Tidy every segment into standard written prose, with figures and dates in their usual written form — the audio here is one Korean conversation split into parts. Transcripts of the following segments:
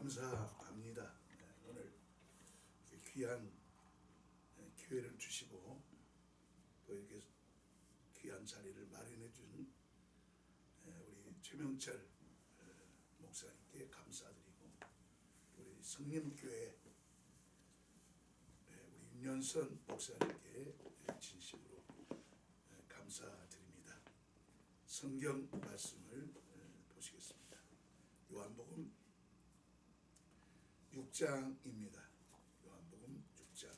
감사합니다. 오늘 귀한 기회를 주시고 또 이렇게 귀한 자리를 마련해 준 우리 최명철 목사님께 감사드리고 우리 성림교회 우리 윤연선 목사님께 진심으로 감사드립니다. 성경 말씀을 보시겠습니다. 요한복음 6장입니다. 요한복음 6장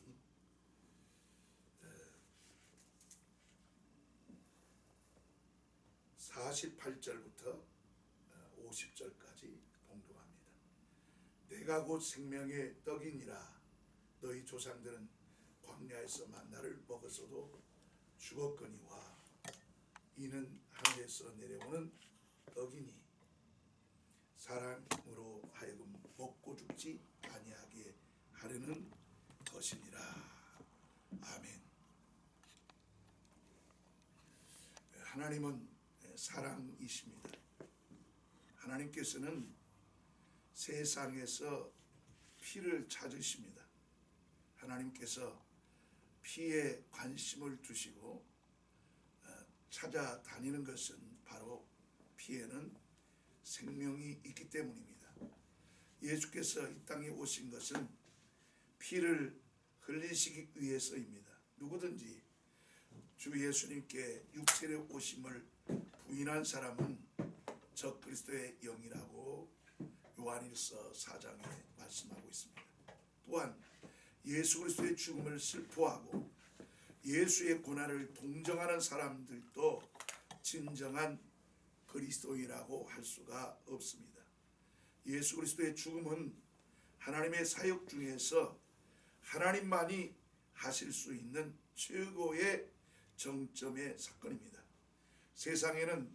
48절부터 50절까지 봉독합니다. 내가 곧 생명의 떡이니라. 너희 조상들은 광야에서 만나를 먹었어도 죽었거니와 이는 하늘에서 내려오는 떡이니 사람으로 하여금 먹고 죽지 아니하게 하려는 것이니라. 아멘. 하나님은 사랑이십니다. 하나님께서는 세상에서 피를 찾으십니다. 하나님께서 피에 관심을 두시고 찾아다니는 것은 바로 피에는 생명이 있기 때문입니다. 예수께서 이 땅에 오신 것은 피를 흘리시기 위해서입니다. 누구든지 주 예수님께 육체로 오심을 부인한 사람은 적 그리스도의 영이라고 요한일서 4장에 말씀하고 있습니다. 또한 예수 그리스도의 죽음을 슬퍼하고 예수의 고난을 동정하는 사람들도 진정한 그리스도인이라고 할 수가 없습니다. 예수 그리스도의 죽음은 하나님의 사역 중에서 하나님만이 하실 수 있는 최고의 정점의 사건입니다. 세상에는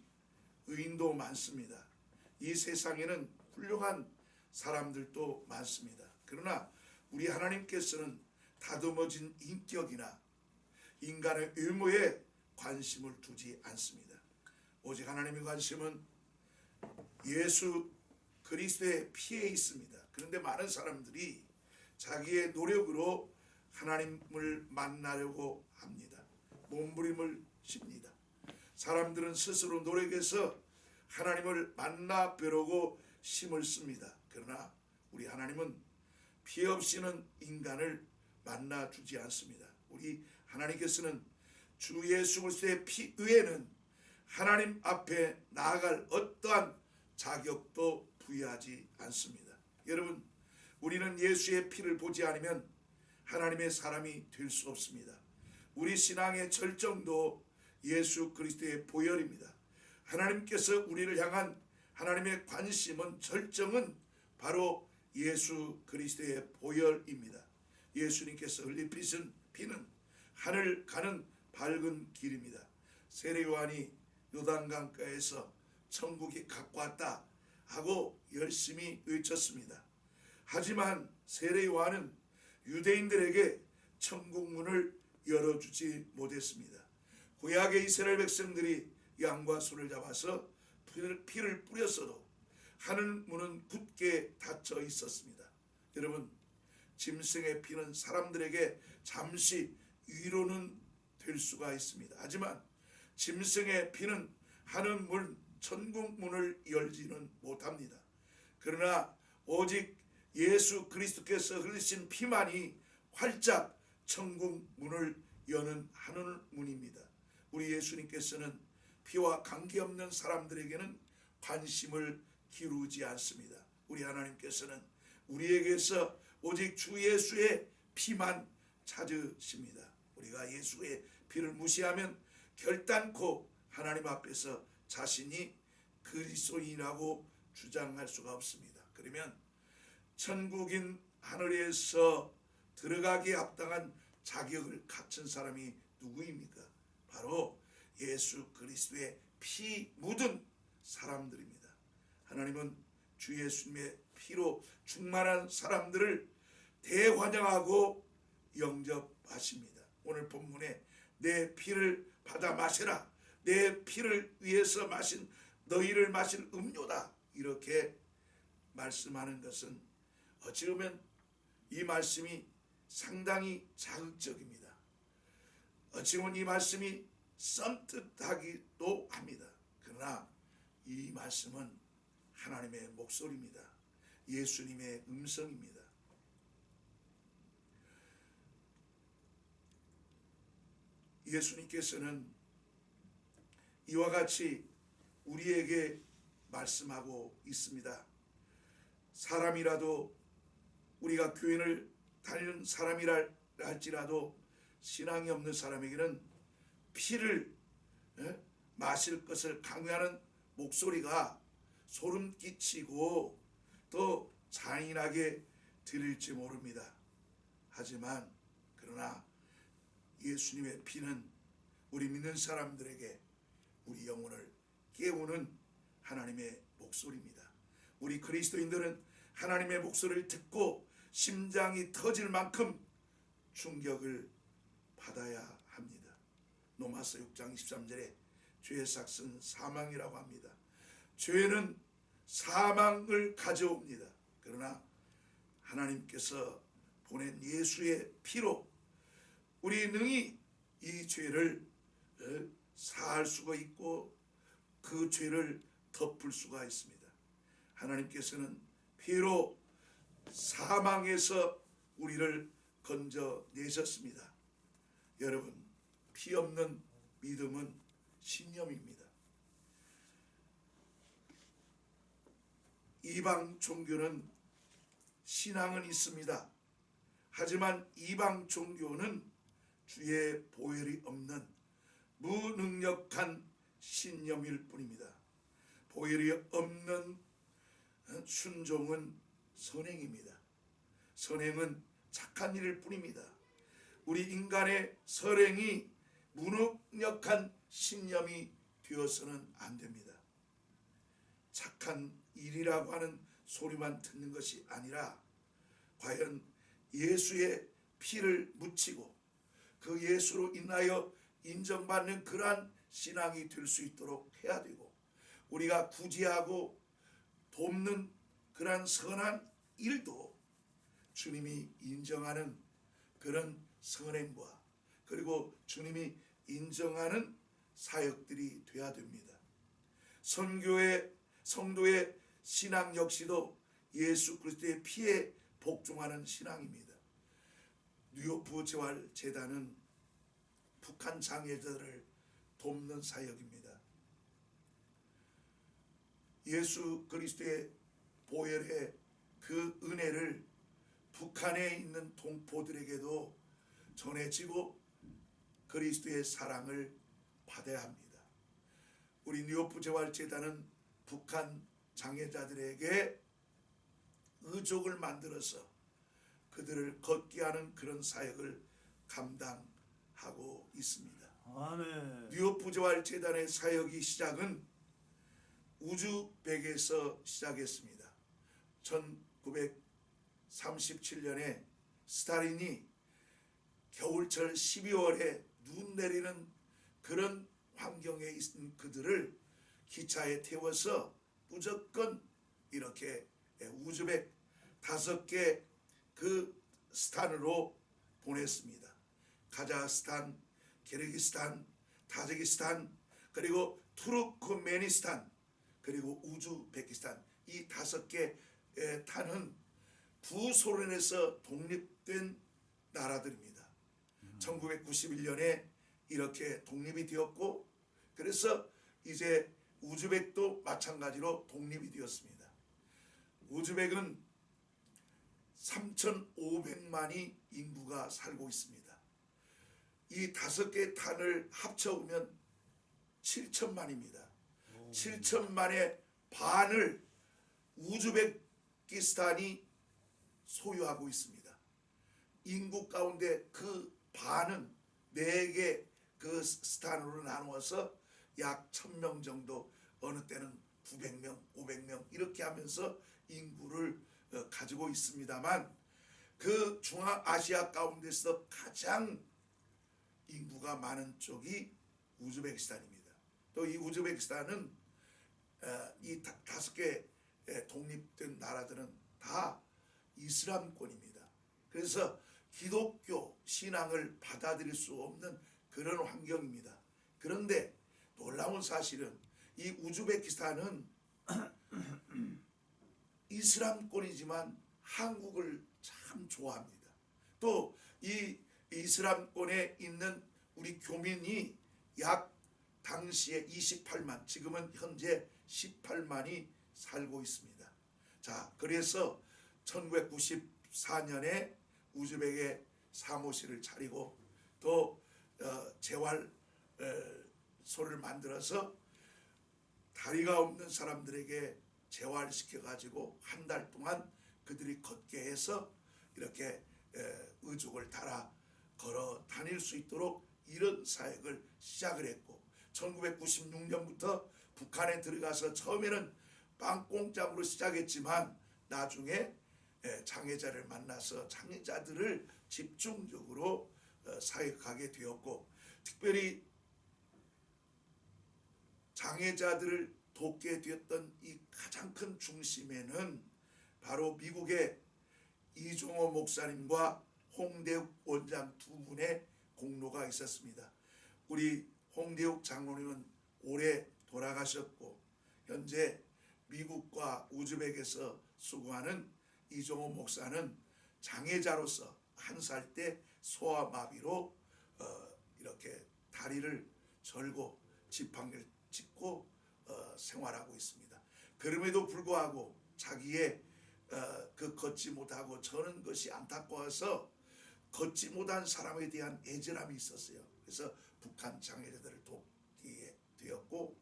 의인도 많습니다. 이 세상에는 훌륭한 사람들도 많습니다. 그러나 우리 하나님께서는 다듬어진 인격이나 인간의 외모에 관심을 두지 않습니다. 오직 하나님의 관심은 예수 그리스도의 피에 있습니다. 그런데 많은 사람들이 자기의 노력으로 하나님을 만나려고 합니다. 몸부림을 칩니다. 사람들은 스스로 노력해서 하나님을 만나 뵈려고 힘을 씁니다. 그러나 우리 하나님은 피 없이는 인간을 만나주지 않습니다. 우리 하나님께서는 주 예수 그리스도의 피 외에는 하나님 앞에 나아갈 어떠한 자격도 부여하지 않습니다. 여러분, 우리는 예수의 피를 보지 않으면 하나님의 사람이 될 수 없습니다. 우리 신앙의 절정도 예수 그리스도의 보혈입니다. 하나님께서 우리를 향한 하나님의 관심은 절정은 바로 예수 그리스도의 보혈입니다. 예수님께서 흘린 피는 하늘 가는 밝은 길입니다. 세례 요한이 요단강가에서 천국이 가까웠다 하고 열심히 외쳤습니다. 하지만 세례 요한은 유대인들에게 천국 문을 열어주지 못했습니다. 구약의 이스라엘 백성들이 양과 소를 잡아서 피를 뿌렸어도 하늘 문은 굳게 닫혀 있었습니다. 여러분, 짐승의 피는 사람들에게 잠시 위로는 될 수가 있습니다. 하지만 짐승의 피는 하늘 문, 천국 문을 열지는 못합니다. 그러나 오직 예수 그리스도께서 흘리신 피만이 활짝 천국 문을 여는 하늘 문입니다. 우리 예수님께서는 피와 관계없는 사람들에게는 관심을 기울이지 않습니다. 우리 하나님께서는 우리에게서 오직 주 예수의 피만 찾으십니다. 우리가 예수의 피를 무시하면 결단코 하나님 앞에서 자신이 그리스도인이라고 주장할 수가 없습니다. 그러면 천국인 하늘에서 들어가기에 합당한 자격을 갖춘 사람이 누구입니까? 바로 예수 그리스도의 피 묻은 사람들입니다. 하나님은 주 예수님의 피로 충만한 사람들을 대환영하고 영접하십니다. 오늘 본문에 내 피를 받아 마시라, 내 피를 위해서 마신 너희를 마실 음료다, 이렇게 말씀하는 것은 어찌 보면 이 말씀이 상당히 자극적입니다. 어찌 보면 이 말씀이 썸뜻하기도 합니다. 그러나 이 말씀은 하나님의 목소리입니다. 예수님의 음성입니다. 예수님께서는 이와 같이 우리에게 말씀하고 있습니다. 사람이라도 우리가 교회를 다니는 사람이라 할지라도 신앙이 없는 사람에게는 피를 마실 것을 강요하는 목소리가 소름 끼치고 또 잔인하게 들릴지 모릅니다. 하지만 그러나 예수님의 피는 우리 믿는 사람들에게 우리 영혼을 깨우는 하나님의 목소리입니다. 우리 그리스도인들은 하나님의 목소리를 듣고 심장이 터질 만큼 충격을 받아야 합니다. 로마서 6장 23절에 죄의 삭은 사망이라고 합니다. 죄는 사망을 가져옵니다. 그러나 하나님께서 보낸 예수의 피로 우리 능히 이 죄를 사할 수가 있고 그 죄를 덮을 수가 있습니다. 하나님께서는 피로 사망에서 우리를 건져내셨습니다. 여러분, 피 없는 믿음은 신념입니다. 이방 종교는 신앙은 있습니다. 하지만 이방 종교는 주의 보혈이 없는 무능력한 신념일 뿐입니다. 보혈이 없는 순종은 선행입니다. 선행은 착한 일일 뿐입니다. 우리 인간의 선행이 무능력한 신념이 되어서는 안 됩니다. 착한 일이라고 하는 소리만 듣는 것이 아니라 과연 예수의 피를 묻히고 그 예수로 인하여 인정받는 그러한 신앙이 될 수 있도록 해야 되고, 우리가 구제하고 돕는 그러한 선한 일도 주님이 인정하는 그런 선행과 그리고 주님이 인정하는 사역들이 되어야 됩니다. 성도의 신앙 역시도 예수 그리스도의 피에 복종하는 신앙입니다. 뉴욕 부재활재단은 북한 장애자들을 돕는 사역입니다. 예수 그리스도의 보혈의 그 은혜를 북한에 있는 동포들에게도 전해지고 그리스도의 사랑을 받아야 합니다. 우리 뉴욕 부재활재단은 북한 장애자들에게 의족을 만들어서 그들을 걷게 하는 그런 사역을 감당하고 있습니다. 아멘. 뉴욕 부재활재단의 사역이 시작은 우즈벡에서 시작했습니다. 1937년에 스탈린이 겨울철 12월에 눈 내리는 그런 환경에 있는 그들을 기차에 태워서 무조건 이렇게 우즈벡 5개 그 스탄으로 보냈습니다. 카자흐스탄, 키르기스탄, 타지키스탄, 그리고 투르크메니스탄, 그리고 우즈베키스탄, 이 5개 탄은 부소련에서 독립된 나라들입니다. 1991년에 이렇게 독립이 되었고, 그래서 이제 우즈벡도 마찬가지로 독립이 되었습니다. 우즈벡은 3,500만이 인구가 살고 있습니다. 이 5개 탄을 합쳐보면 7천만입니다. 7천만의 반을 우즈베키스탄이 소유하고 있습니다. 인구 가운데 그 반은 4개 그 스탄으로 나누어서 약 1,000명 정도, 어느 때는 900명, 500명 이렇게 하면서 인구를 가지고 있습니다만, 그 중앙아시아 가운데서 가장 인구가 많은 쪽이 우즈베키스탄입니다. 또 이 우즈베키스탄은 이 5개 독립된 나라들은 다 이슬람권입니다. 그래서 기독교 신앙을 받아들일 수 없는 그런 환경입니다. 그런데 놀라운 사실은 이 우즈베키스탄은 이슬람권이지만 한국을 참 좋아합니다. 또 이 이슬람권에 있는 우리 교민이 약 당시에 28만, 지금은 현재 18만이 살고 있습니다. 자, 그래서 1994년에 우즈벡에 사무실을 차리고 또 재활소를 만들어서 다리가 없는 사람들에게 재활시켜가지고 한 달 동안 그들이 걷게 해서 이렇게 의족을 달아 걸어 다닐 수 있도록 이런 사역을 시작을 했고, 1996년부터 북한에 들어가서 처음에는 빵공장으로 시작했지만 나중에 장애자를 만나서 장애자들을 집중적으로 사역하게 되었고, 특별히 장애자들을 돕게 되었던 이 가장 큰 중심에는 바로 미국의 이종호 목사님과 홍대욱 원장 두 분의 공로가 있었습니다. 우리 홍대욱 장로님은 올해 돌아가셨고, 현재 미국과 우즈벡에서 수고하는 이종호 목사는 장애자로서 한 살 때 소아마비로 이렇게 다리를 절고 지팡이를 짚고 생활하고 있습니다. 그럼에도 불구하고 자기의 그 걷지 못하고 저는 것이 안타까워서 걷지 못한 사람에 대한 애절함이 있었어요. 그래서 북한 장애자들을 돕게 되었고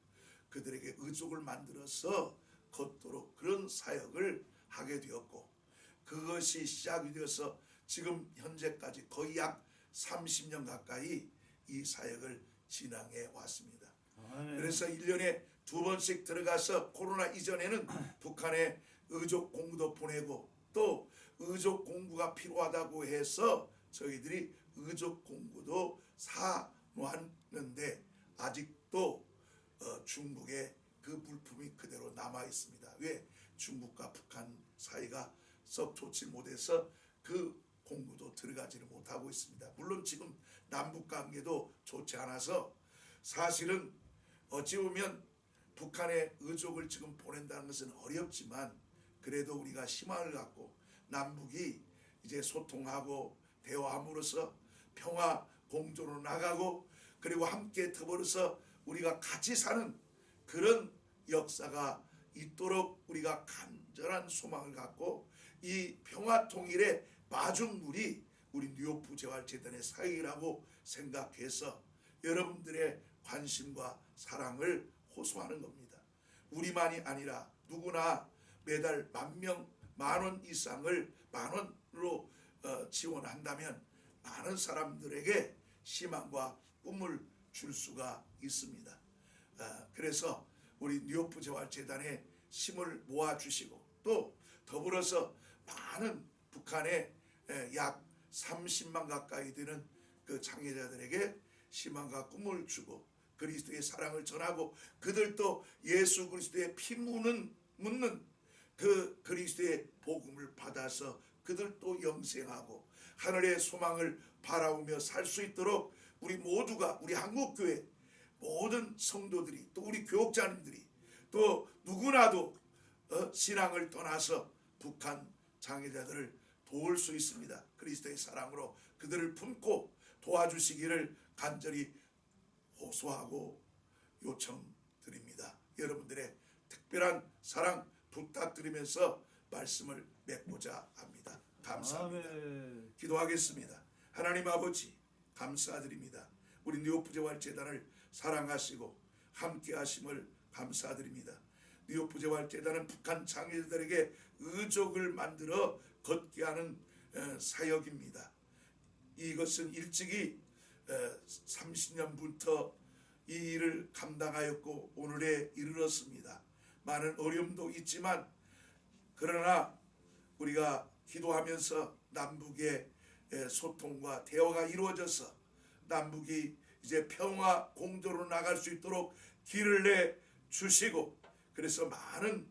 그들에게 의족을 만들어서 걷도록 그런 사역을 하게 되었고, 그것이 시작이 되어서 지금 현재까지 거의 약 30년 가까이 이 사역을 진행해 왔습니다. 그래서 1년에 2번씩 들어가서 코로나 이전에는 북한에 의족 공부도 보내고 또 의족 공부가 필요하다고 해서 저희들이 의족 공부도 사놓았는데 아직도 중국에 그 물품이 그대로 남아 있습니다. 왜? 중국과 북한 사이가 썩 좋지 못해서 그 공부도 들어가지를 못하고 있습니다. 물론 지금 남북 관계도 좋지 않아서 사실은 어찌 보면 북한에 의족을 지금 보낸다는 것은 어렵지만 그래도 우리가 희망을 갖고 남북이 이제 소통하고 대화함으로써 평화 공존으로 나가고 그리고 함께 더불어서 우리가 같이 사는 그런 역사가 있도록 우리가 간절한 소망을 갖고 이 평화 통일의 마중물이 우리 뉴욕부 재활재단의 사역이라고 생각해서 여러분들의 관심과 사랑을 호소하는 겁니다. 우리만이 아니라 누구나 매달 10,000명, 10,000원 이상을 10,000원으로 지원한다면 많은 사람들에게 희망과 꿈을 줄 수가 있습니다. 그래서 우리 뉴욕부 재활재단에 힘을 모아주시고 또 더불어서 많은 북한에 약 30만 가까이 되는 그 장애자들에게 희망과 꿈을 주고 그리스도의 사랑을 전하고 그들도 예수 그리스도의 피 묻는 그 그리스도의 복음을 받아서 그들도 영생하고 하늘의 소망을 바라보며 살 수 있도록 우리 모두가 우리 한국교회 모든 성도들이 또 우리 교육자님들이 또 누구나도 신앙을 떠나서 북한 장애자들을 도울 수 있습니다. 그리스도의 사랑으로 그들을 품고 도와주시기를 간절히 호소하고 요청드립니다. 여러분들의 특별한 사랑 부탁드리면서 말씀을 맺고자 합니다. 감사합니다. 아멘. 기도하겠습니다. 하나님 아버지 감사드립니다. 우리 뉴욕부 재활재단을 사랑하시고 함께 하심을 감사드립니다. 뉴욕부 재활재단은 북한 장애자들에게 의족을 만들어 걷게 하는 사역입니다. 이것은 일찍이 30년부터 이 일을 감당하였고 오늘에 이르렀습니다. 많은 어려움도 있지만 그러나 우리가 기도하면서 남북의 소통과 대화가 이루어져서 남북이 이제 평화 공조로 나갈 수 있도록 길을 내 주시고 그래서 많은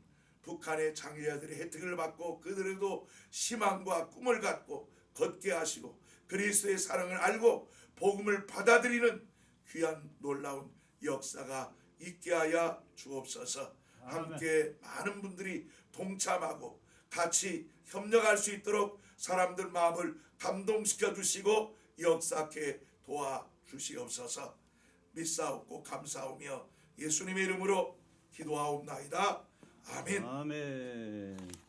북한의 장애자들의 혜택을 받고 그들에도 희망과 꿈을 갖고 걷게 하시고 그리스도의 사랑을 알고 복음을 받아들이는 귀한 놀라운 역사가 있게 하여 주옵소서. 함께 많은 분들이 동참하고 같이 협력할 수 있도록 사람들 마음을 감동시켜 주시고 역사케 도와주시옵소서. 믿사옵고 감사하며 예수님의 이름으로 기도하옵나이다. 아멘. 아멘.